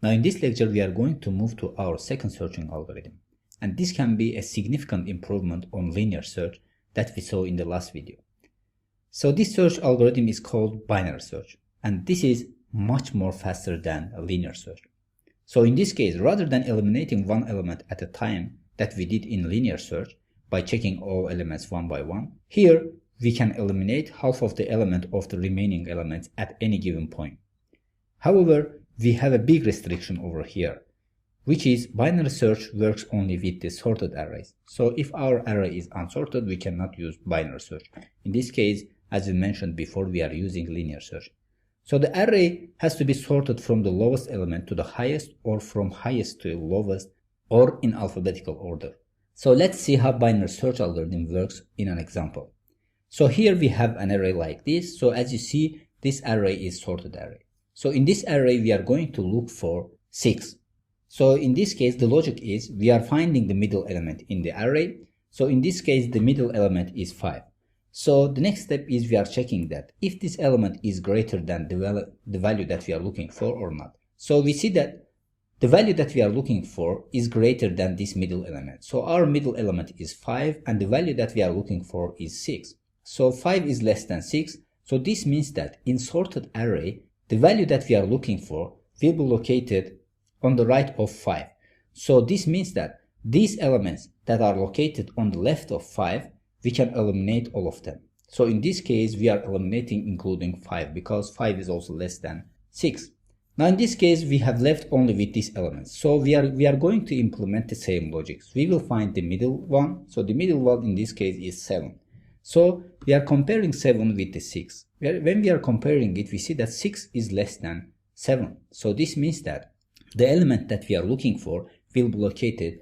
Now in this lecture, we are going to move to our second searching algorithm. And this can be a significant improvement on linear search that we saw in the last video. So this search algorithm is called binary search. And this is much more faster than a linear search. So in this case, rather than eliminating one element at a time that we did in linear search by checking all elements one by one, here we can eliminate half of the element of the remaining elements at any given point. However, we have a big restriction over here, which is binary search works only with the sorted arrays. So if our array is unsorted, we cannot use binary search. In this case, as we mentioned before, we are using linear search. So the array has to be sorted from the lowest element to the highest, or from highest to lowest, or in alphabetical order. So let's see how binary search algorithm works in an example. So here we have an array like this. So as you see, this array is sorted array. So in this array, we are going to look for 6. So in this case, the logic is we are finding the middle element in the array. So in this case, the middle element is 5. So the next step is we are checking that if this element is greater than the value that we are looking for or not. So we see that the value that we are looking for is greater than this middle element. So our middle element is 5 and the value that we are looking for is 6. So 5 is less than 6. So this means that in sorted array, the value that we are looking for will be located on the right of 5. So this means that these elements that are located on the left of 5, we can eliminate all of them. So in this case, we are eliminating including 5 because 5 is also less than 6. Now in this case, we have left only with these elements. So we are going to implement the same logics. We will find the middle one. So the middle one in this case is 7. So we are comparing 7 with the 6. When we are comparing it, we see that 6 is less than 7. So this means that the element that we are looking for will be located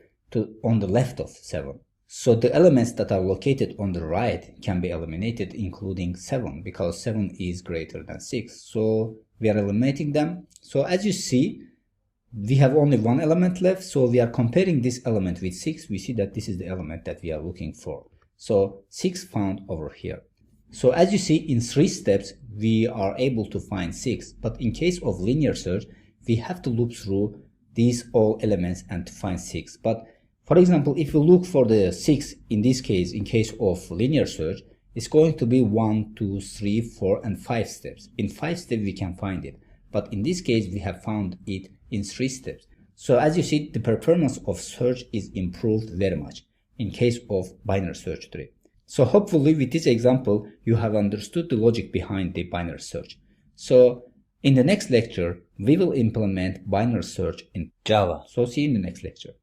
on the left of 7. So the elements that are located on the right can be eliminated, including 7, because 7 is greater than 6. So we are eliminating them. So as you see, we have only one element left. So we are comparing this element with 6. We see that this is the element that we are looking for. So 6 found over here. So as you see, in 3 steps, we are able to find 6. But in case of linear search, we have to loop through these all elements and to find 6. But for example, if you look for the 6, in this case, in case of linear search, it's going to be 1, 2, 3, 4, and 5 steps. In 5 steps, we can find it. But in this case, we have found it in 3 steps. So as you see, the performance of search is improved very much in case of binary search tree. So hopefully with this example, you have understood the logic behind the binary search. So in the next lecture, we will implement binary search in Java. So see you in the next lecture.